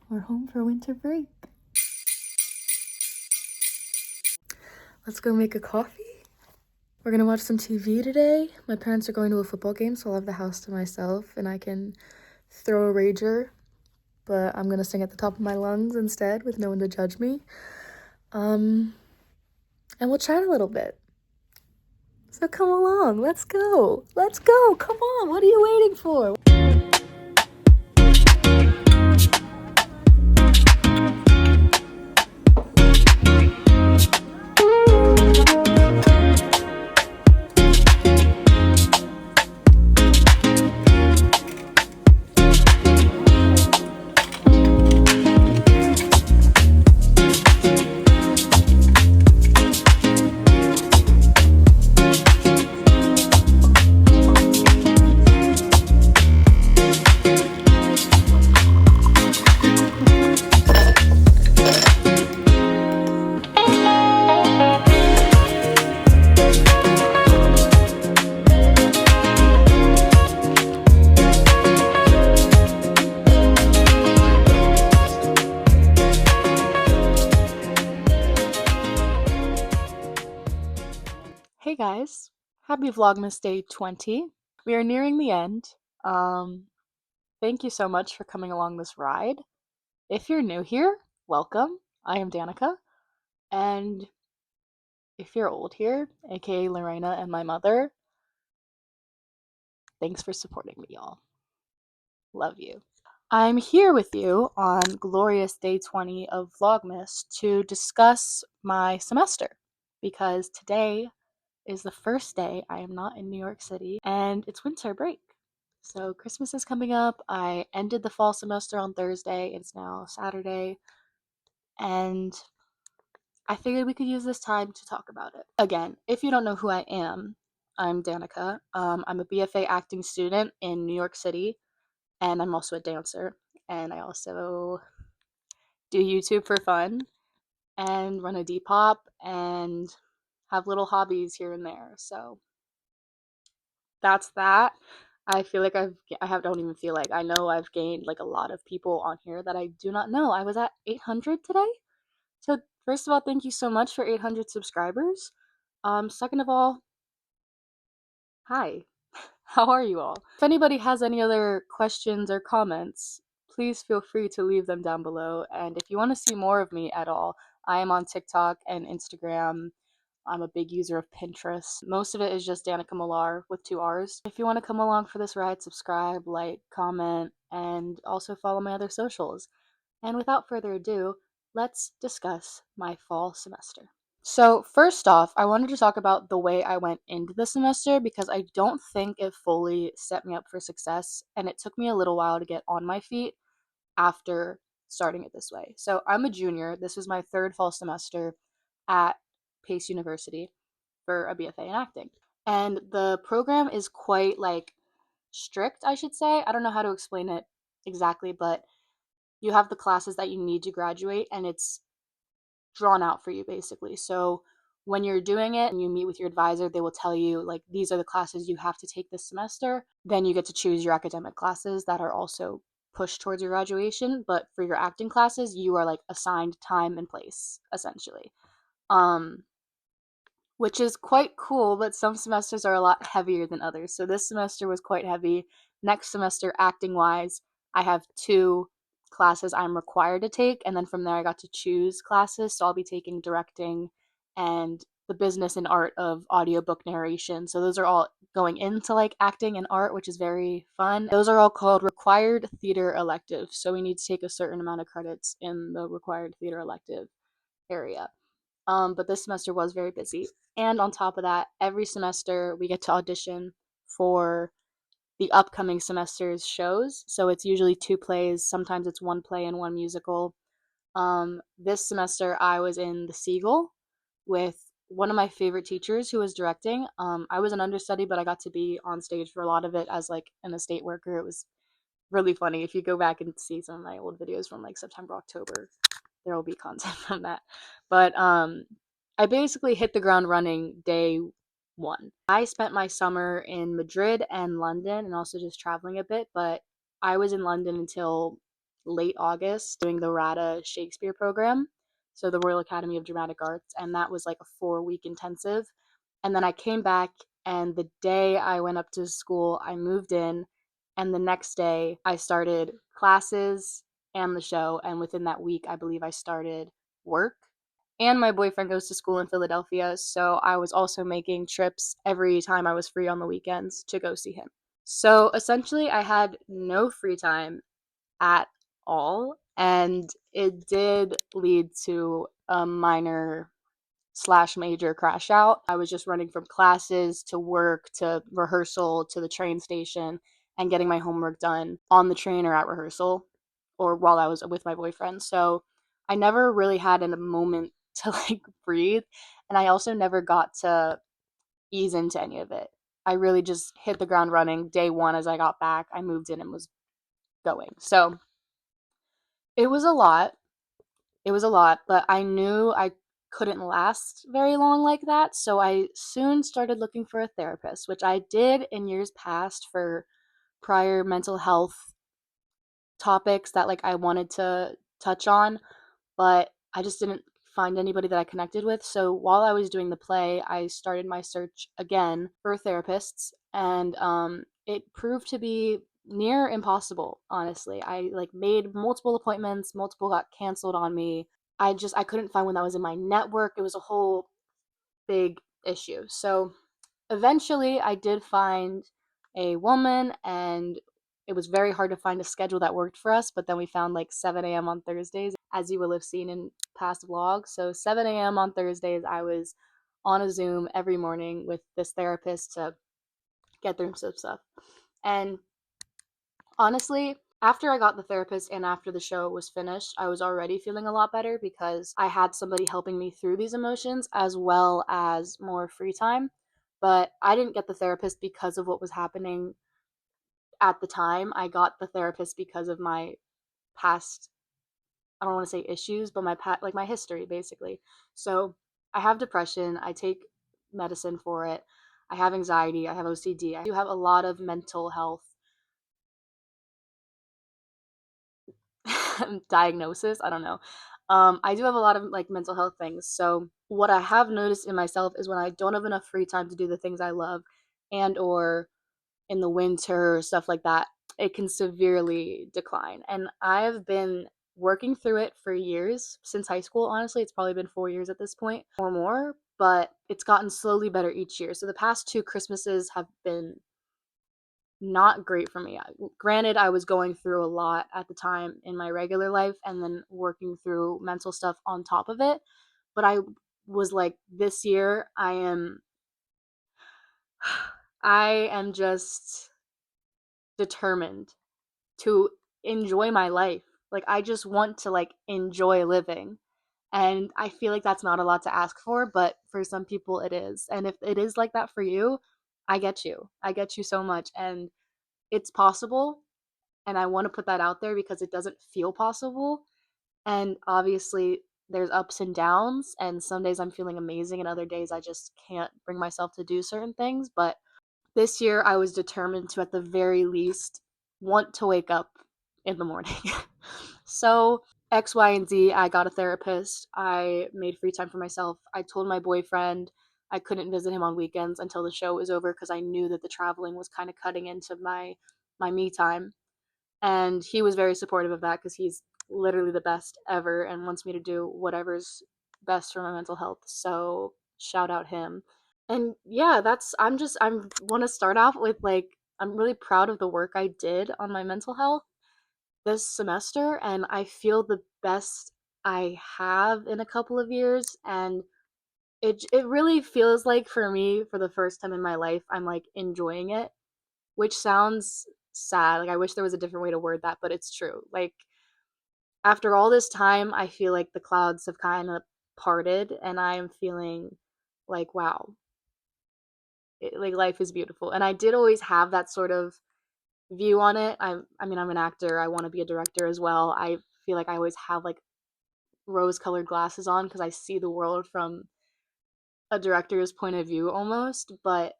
We're home for winter break. Let's go make a coffee. We're gonna watch some TV today. My parents are going to a football game, so I'll have the house to myself and I can throw a rager, but I'm gonna sing at the top of my lungs instead with no one to judge me. And we'll chat a little bit. So come along, let's go. Let's go, come on, what are you waiting for? Hey guys, happy Vlogmas Day 20. We are nearing the end. Thank you so much for coming along this ride. If you're new here, welcome. I am Danica. And if you're old here, aka Lorena and my mother, thanks for supporting me, y'all. Love you. I'm here with you on glorious day 20 of Vlogmas to discuss my semester because today is the first day I am not in New York City and it's winter break. So Christmas is coming up. I ended the fall semester on Thursday. It's now Saturday. And I figured we could use this time to talk about it. Again, if you don't know who I am, I'm Danica. I'm a BFA acting student in New York City, and I'm also a dancer. And I also do YouTube for fun and run a Depop and have little hobbies here and there. So that's that. I feel like don't even feel like, I know I've gained like a lot of people on here that I do not know. I was at 800 today. So first of all, thank you so much for 800 subscribers. Second of all, hi. How are you all? If anybody has any other questions or comments, please feel free to leave them down below. And if you want to see more of me at all, I am on TikTok and Instagram. I'm a big user of Pinterest. Most of it is just Danica Millar with 2 R's. If you want to come along for this ride, subscribe, like, comment, and also follow my other socials. And without further ado, let's discuss my fall semester. So, first off, I wanted to talk about the way I went into the semester because I don't think it fully set me up for success, and it took me a little while to get on my feet after starting it this way. So, I'm a junior. This was my third fall semester at Pace University for a BFA in acting. And the program is quite like strict, I should say. I don't know how to explain it exactly, but you have the classes that you need to graduate and it's drawn out for you basically. So when you're doing it and you meet with your advisor, they will tell you like these are the classes you have to take this semester. Then you get to choose your academic classes that are also pushed towards your graduation, but for your acting classes, you are like assigned time and place essentially. Um which is quite cool, but some semesters are a lot heavier than others. So this semester was quite heavy. Next semester, acting wise, I have 2 classes I'm required to take, and then from there I got to choose classes. So I'll be taking directing and the business and art of audiobook narration. So those are all going into like acting and art, which is very fun. Those are all called required theater electives. So we need to take a certain amount of credits in the required theater elective area. But this semester was very busy. And on top of that, every semester we get to audition for the upcoming semester's shows. So it's usually 2 plays, sometimes it's 1 play and 1 musical. This semester I was in The Seagull with one of my favorite teachers who was directing. I was an understudy, but I got to be on stage for a lot of it as like an estate worker. It was really funny. If you go back and see some of my old videos from like September, October, there will be content from that. But I basically hit the ground running day 1. I spent my summer in Madrid and London and also just traveling a bit, but I was in London until late August doing the RADA Shakespeare program, so the Royal Academy of Dramatic Arts, and that was like a 4 week intensive. And then I came back, and the day I went up to school, I moved in, and the next day I started classes and the show, and within that week, I believe I started work. And my boyfriend goes to school in Philadelphia, so I was also making trips every time I was free on the weekends to go see him. So essentially, I had no free time at all, and it did lead to a minor slash major crash out. I was just running from classes to work to rehearsal to the train station and getting my homework done on the train or at rehearsal or while I was with my boyfriend. So I never really had a moment to like breathe, and I also never got to ease into any of it. I really just hit the ground running day one. As I got back, I moved in and was going. So it was a lot. It was a lot, but I knew I couldn't last very long like that. So I soon started looking for a therapist, which I did in years past for prior mental health topics that like I wanted to touch on, but I just didn't find anybody that I connected with. So while I was doing the play, I started my search again for therapists, and it proved to be near impossible. Honestly, I like made multiple appointments, multiple got canceled on me. I couldn't find one that was in my network. It was a whole big issue. So eventually I did find a woman, and it was very hard to find a schedule that worked for us, but then we found like 7 a.m. on Thursdays, as you will have seen in past vlogs. So 7 a.m. on Thursdays, I was on a Zoom every morning with this therapist to get through some stuff. And honestly, after I got the therapist and after the show was finished, I was already feeling a lot better because I had somebody helping me through these emotions as well as more free time. But I didn't get the therapist because of what was happening at the time. I got the therapist because of my past, I don't want to say issues, but like my history basically. So, I have depression, I take medicine for it. I have anxiety, I have OCD. I do have a lot of mental health diagnosis. I don't know. I do have a lot of like mental health things. So what I have noticed in myself is when I don't have enough free time to do the things I love, and or in the winter or stuff like that, it can severely decline. And I've been working through it for years since high school. Honestly, it's probably been 4 years at this point or more, but it's gotten slowly better each year. So the past two Christmases have been not great for me. Granted, I was going through a lot at the time in my regular life and then working through mental stuff on top of it. But I was like, this year, I am just determined to enjoy my life. Like, I just want to like enjoy living. And I feel like that's not a lot to ask for, but for some people it is. And if it is like that for you, I get you. I get you so much. And it's possible, and I want to put that out there because it doesn't feel possible. And obviously, there's ups and downs, and some days I'm feeling amazing, and other days I just can't bring myself to do certain things. But this year, I was determined to, at the very least, want to wake up in the morning. So, X, Y, and Z, I got a therapist. I made free time for myself. I told my boyfriend I couldn't visit him on weekends until the show was over because I knew that the traveling was kind of cutting into my me time, and he was very supportive of that because he's literally the best ever and wants me to do whatever's best for my mental health. So shout out him. And yeah, I'm want to start off with like, I'm really proud of the work I did on my mental health this semester, and I feel the best I have in a couple of years. And it really feels like, for me, for the first time in my life, I'm like enjoying it, which sounds sad. Like, I wish there was a different way to word that, but it's true. Like, after all this time, I feel like the clouds have kind of parted, and I am feeling like, wow, like life is beautiful. And I did always have that sort of view on it. I mean, I'm an actor. I want to be a director as well. I feel like I always have like rose-colored glasses on because I see the world from a director's point of view almost. But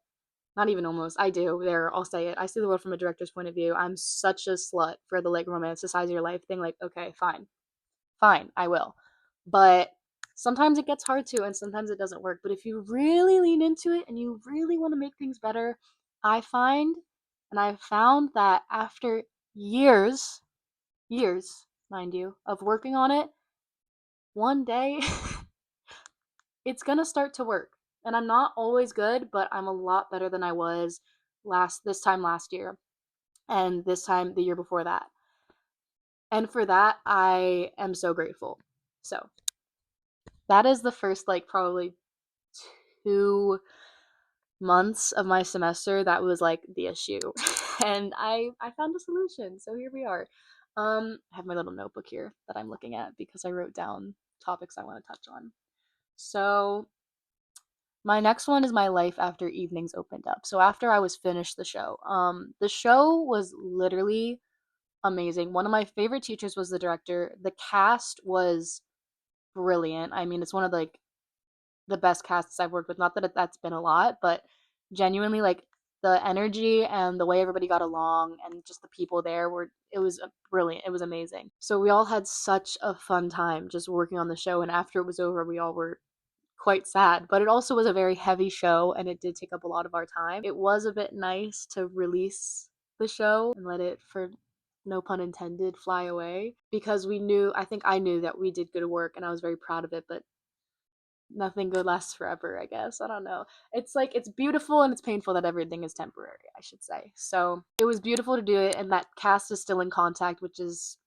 Not even almost. I do. There, I'll say it. I see the world from a director's point of view. I'm such a slut for the like romanticize your life thing. Like, okay, fine. Fine, I will. But sometimes it gets hard to, and sometimes it doesn't work. But if you really lean into it and you really want to make things better, I find and I've found that after years, years, mind you, of working on it, one day it's gonna start to work. And I'm not always good, but I'm a lot better than I was this time last year and this time the year before that. And for that, I am so grateful. So, that is the first like probably 2 months of my semester that was like the issue. And I found a solution. So here we are. I have my little notebook here that I'm looking at because I wrote down topics I want to touch on. So my next one is my life after evenings opened up. So after I was finished the show was literally amazing. One of my favorite teachers was the director. The cast was brilliant. I mean, it's one of the best casts I've worked with. Not that that's been a lot, but genuinely like the energy and the way everybody got along and just the people there were it was brilliant. It was amazing. So we all had such a fun time just working on the show, and after it was over we all were quite sad, but it also was a very heavy show and it did take up a lot of our time. It was a bit nice to release the show and let it, for no pun intended, fly away because I think I knew that we did good work and I was very proud of it, but nothing good lasts forever, I guess. I don't know. It's like it's beautiful and it's painful that everything is temporary, I should say. So it was beautiful to do it, and that cast is still in contact, which is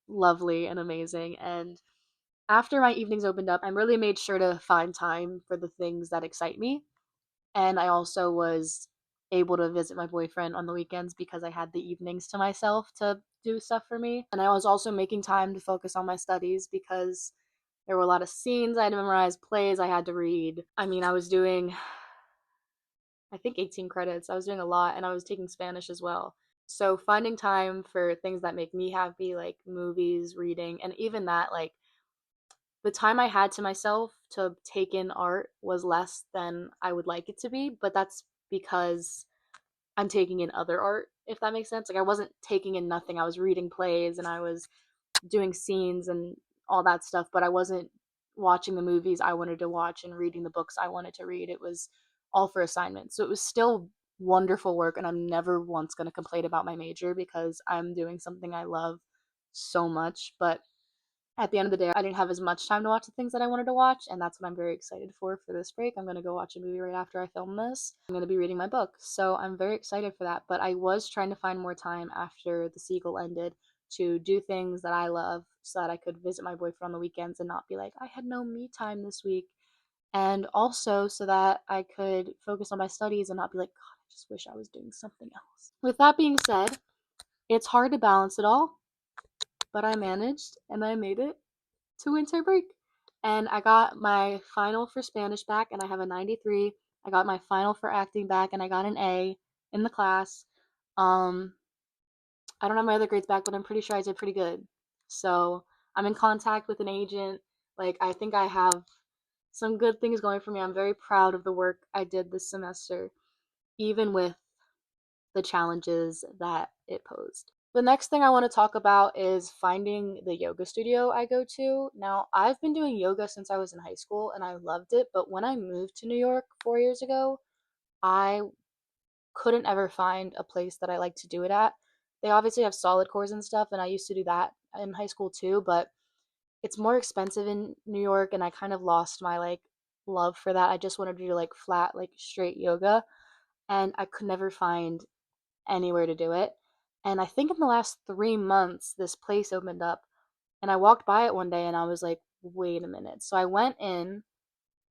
lovely and amazing. And after my evenings opened up, I really made sure to find time for the things that excite me. And I also was able to visit my boyfriend on the weekends because I had the evenings to myself to do stuff for me. And I was also making time to focus on my studies because there were a lot of scenes I had to memorize, plays I had to read. I mean, I was doing, I think, 18 credits. I was doing a lot, and I was taking Spanish as well. So finding time for things that make me happy, like movies, reading, and even that, like the time I had to myself to take in art was less than I would like it to be, but that's because I'm taking in other art, if that makes sense. Like I wasn't taking in nothing. I was reading plays and I was doing scenes and all that stuff, but I wasn't watching the movies I wanted to watch and reading the books I wanted to read. It was all for assignments. So it was still wonderful work, and I'm never once going to complain about my major because I'm doing something I love so much. But at the end of the day, I didn't have as much time to watch the things that I wanted to watch, and that's what I'm very excited for this break. I'm going to go watch a movie right after I film this. I'm going to be reading my book, so I'm very excited for that. But I was trying to find more time after the Seagull ended to do things that I love so that I could visit my boyfriend on the weekends and not be like, I had no me time this week. And also so that I could focus on my studies and not be like, God, I just wish I was doing something else. With that being said, it's hard to balance it all, but I managed and I made it to winter break. And I got my final for Spanish back and I have a 93. I got my final for acting back and I got an A in the class. Um I don't have my other grades back, but I'm pretty sure I did pretty good. So, I'm in contact with an agent. Like I think I have some good things going for me. I'm very proud of the work I did this semester, even with the challenges that it posed. The next thing I want to talk about is finding the yoga studio I go to. Now, I've been doing yoga since I was in high school and I loved it, but when I moved to New York 4 years ago, I couldn't ever find a place that I like to do it at. They obviously have solid cores and stuff, and I used to do that in high school too, but it's more expensive in New York, and I kind of lost my like love for that. I just wanted to do like flat, like straight yoga, and I could never find anywhere to do it. And I think in the last 3 months, this place opened up, and I walked by it one day and I was like, wait a minute. So I went in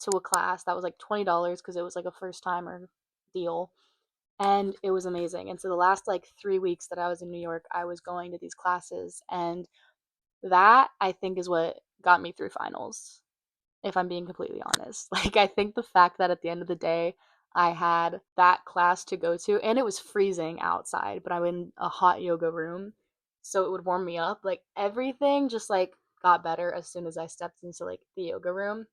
to a class that was like $20 because it was like a first timer deal. And it was amazing. And so the last like 3 weeks that I was in New York, I was going to these classes. And that I think is what got me through finals, if I'm being completely honest. Like, I think the fact that at the end of the day, I had that class to go to, and it was freezing outside, but I'm in a hot yoga room, so it would warm me up. Like, everything just like got better as soon as I stepped into like the yoga room.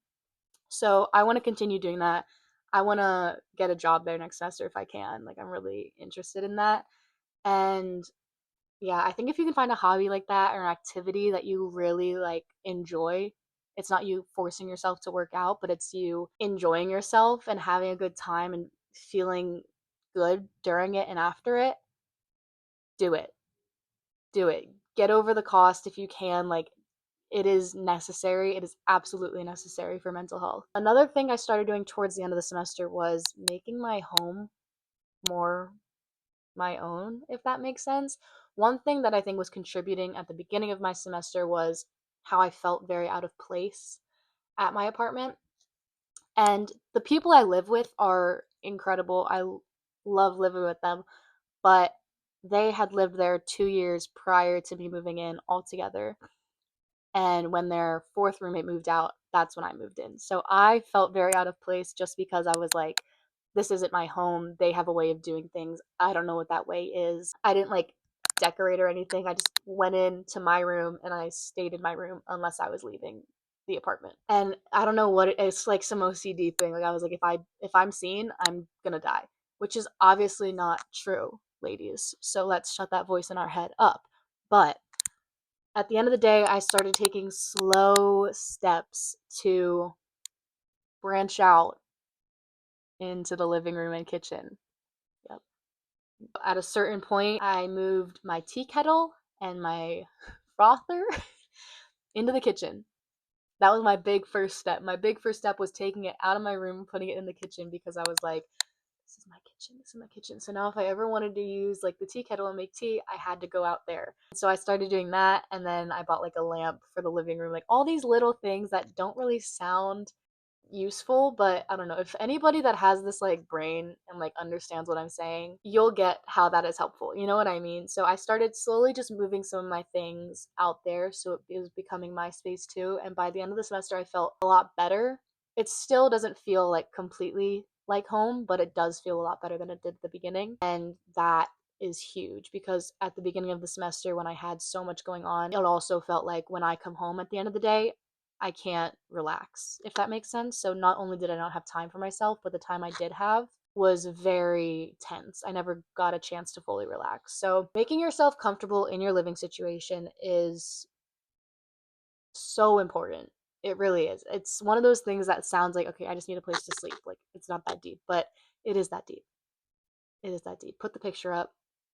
So I want to continue doing that. I want to get a job there next semester if I can. Like, I'm really interested in that. And yeah, I think if you can find a hobby like that or an activity that you really like enjoy, it's not you forcing yourself to work out, but it's you enjoying yourself and having a good time and feeling good during it and after it, do it. Do it. Get over the cost if you can. Like, it is necessary. It is absolutely necessary for mental health. Another thing I started doing towards the end of the semester was making my home more my own, if that makes sense. One thing that I think was contributing at the beginning of my semester was how I felt very out of place at my apartment. And the people I live with are incredible. Love living with them, but they had lived there 2 years prior to me moving in altogether. And when their fourth roommate moved out, that's when I moved in. So I felt very out of place just because I was like, this isn't my home. They have a way of doing things. I don't know what that way is. I didn't like decorate or anything. I just went into my room and I stayed in my room unless I was leaving the apartment. And I don't know what it's like, some OCD thing. Like, I was like, if I'm seen, I'm gonna die, which is obviously not true, ladies. So let's shut that voice in our head up. But at the end of the day, I started taking slow steps to branch out into the living room and kitchen. Yep. At a certain point, I moved my tea kettle and my frother into the kitchen. That was my big first step. My big first step was taking it out of my room, putting it in the kitchen, because I was like, this is my kitchen. This is my kitchen. So now if I ever wanted to use like the tea kettle and make tea, I had to go out there. So I started doing that, and then I bought like a lamp for the living room. Like, all these little things that don't really sound useful, but I don't know. If anybody that has this like brain and like understands what I'm saying, you'll get how that is helpful. You know what I mean? So I started slowly just moving some of my things out there, so it was becoming my space too. And by the end of the semester, I felt a lot better. It still doesn't feel like completely like home, but it does feel a lot better than it did at the beginning. And that is huge, because at the beginning of the semester, when I had so much going on, it also felt like when I come home at the end of the day, I can't relax, if that makes sense. So not only did I not have time for myself, but the time I did have was very tense. I never got a chance to fully relax. So making yourself comfortable in your living situation is so important. It really is. It's one of those things that sounds like, okay, I just need a place to sleep. Like, it's not that deep, but it is that deep. It is that deep. Put the picture up,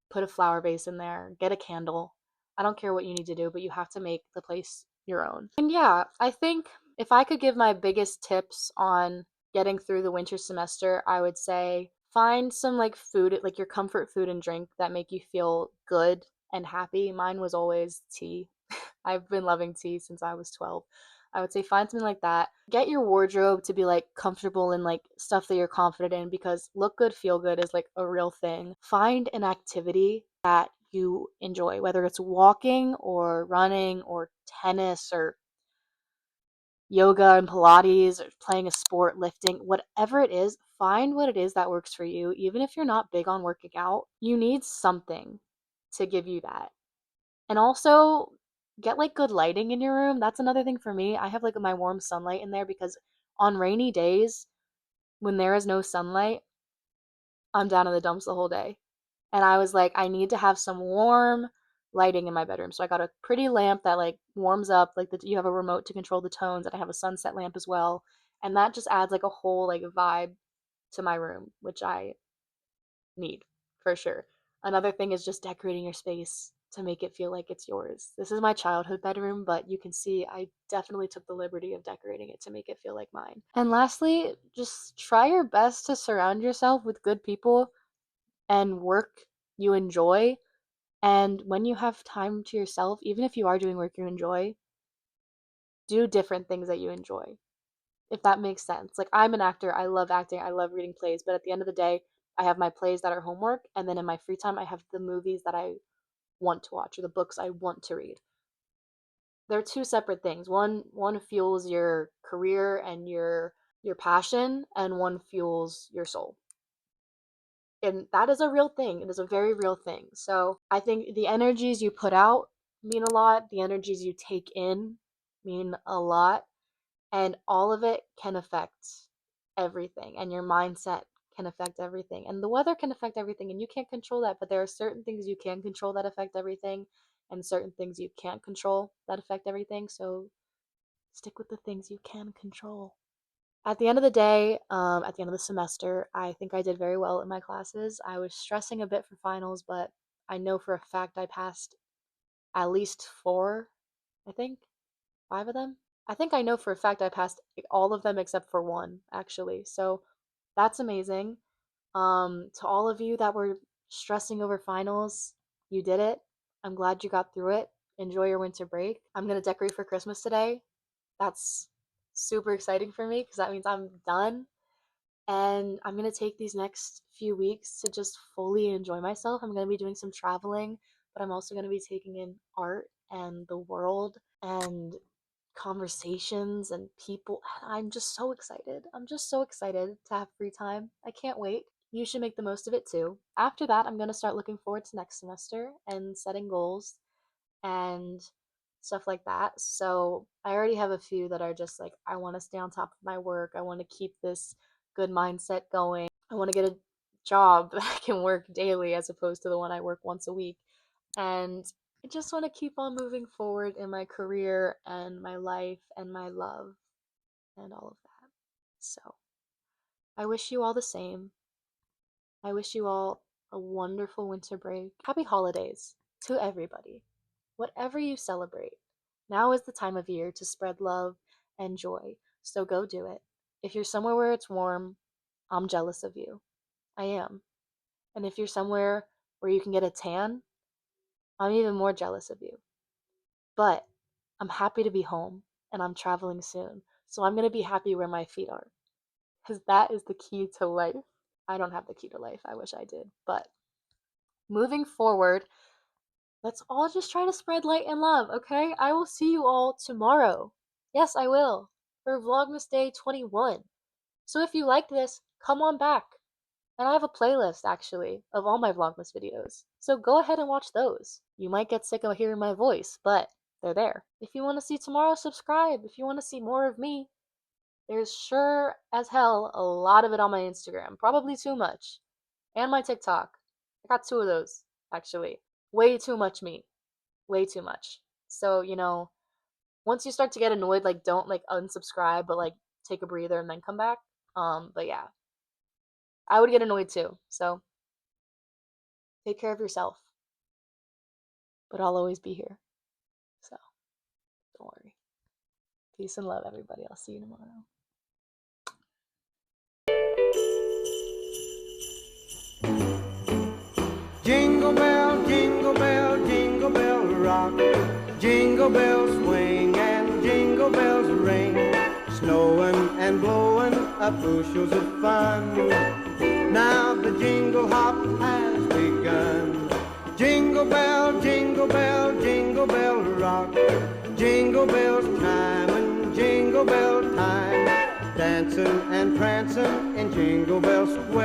put a flower vase in there, get a candle. I don't care what you need to do, but you have to make the place your own. And yeah, I think if I could give my biggest tips on getting through the winter semester, I would say find some like food, like your comfort food and drink that make you feel good and happy. Mine was always tea. I've been loving tea since I was 12. I would say find something like that. Get your wardrobe to be like comfortable and like stuff that you're confident in, because look good, feel good is like a real thing. Find an activity that you enjoy, whether it's walking or running or tennis or yoga and Pilates or playing a sport, lifting, whatever it is. Find what it is that works for you. Even if you're not big on working out, you need something to give you that. And also get like good lighting in your room. That's another thing for me. I have like my warm sunlight in there, because on rainy days when there is no sunlight, I'm down in the dumps the whole day. And I was like, I need to have some warm lighting in my bedroom. So I got a pretty lamp that like warms up, like you have a remote to control the tones, and I have a sunset lamp as well. And that just adds like a whole like vibe to my room, which I need for sure. Another thing is just decorating your space to make it feel like it's yours. This is my childhood bedroom, but you can see I definitely took the liberty of decorating it to make it feel like mine. And lastly, just try your best to surround yourself with good people and work you enjoy. And when you have time to yourself, even if you are doing work you enjoy, do different things that you enjoy, if that makes sense. Like, I'm an actor, I love acting, I love reading plays, but at the end of the day, I have my plays that are homework, and then in my free time, I have the movies that I want to watch or the books I want to read. They're two separate things. One fuels your career and your passion, and one fuels your soul. And that is a real thing. It is a very real thing. So I think the energies you put out mean a lot. The energies you take in mean a lot. And all of it can affect everything, and your mindset can affect everything, and the weather can affect everything, and you can't control that. But there are certain things you can control that affect everything, and certain things you can't control that affect everything. So stick with the things you can control. At the end of the day, at the end of the semester, I think I did very well in my classes. I was stressing a bit for finals, but I know for a fact I passed at least four, I think, five of them. I think I know for a fact I passed all of them except for one, actually. So that's amazing. To all of you that were stressing over finals, you did it. I'm glad you got through it. Enjoy your winter break. I'm gonna decorate for Christmas today. That's super exciting for me because that means I'm done. And I'm gonna take these next few weeks to just fully enjoy myself. I'm gonna be doing some traveling, but I'm also gonna be taking in art and the world and conversations and people. I'm just so excited. I'm just so excited to have free time. I can't wait. You should make the most of it too. After that, I'm going to start looking forward to next semester and setting goals and stuff like that. So I already have a few that are just like, I want to stay on top of my work. I want to keep this good mindset going. I want to get a job that I can work daily as opposed to the one I work once a week. And I just want to keep on moving forward in my career and my life and my love and all of that. So I wish you all the same. I wish you all a wonderful winter break. Happy holidays to everybody. Whatever you celebrate, now is the time of year to spread love and joy. So go do it. If you're somewhere where it's warm, I'm jealous of you. I am. And if you're somewhere where you can get a tan, I'm even more jealous of you. But I'm happy to be home and I'm traveling soon. So I'm going to be happy where my feet are because that is the key to life. I don't have the key to life. I wish I did. But moving forward, let's all just try to spread light and love, okay? I will see you all tomorrow. Yes, I will. For Vlogmas Day 21. So if you liked this, come on back. And I have a playlist, actually, of all my Vlogmas videos. So go ahead and watch those. You might get sick of hearing my voice, but they're there. If you want to see tomorrow, subscribe. If you want to see more of me, there's sure as hell a lot of it on my Instagram. Probably too much. And my TikTok. I got two of those, actually. Way too much me. Way too much. So, once you start to get annoyed, like don't like unsubscribe, but like take a breather and then come back. But yeah. I would get annoyed too. So take care of yourself. But I'll always be here. So don't worry. Peace and love, everybody. I'll see you tomorrow. Jingle bell, jingle bell, jingle bell rock. Jingle bells swing and jingle bells ring. Snowing and blowing up bushels of fun. Now the jingle hop has begun. Jingle bell, jingle bell, jingle bell rock. Jingle bells chime and jingle bell time. Dancing and prancing in Jingle Bell Square.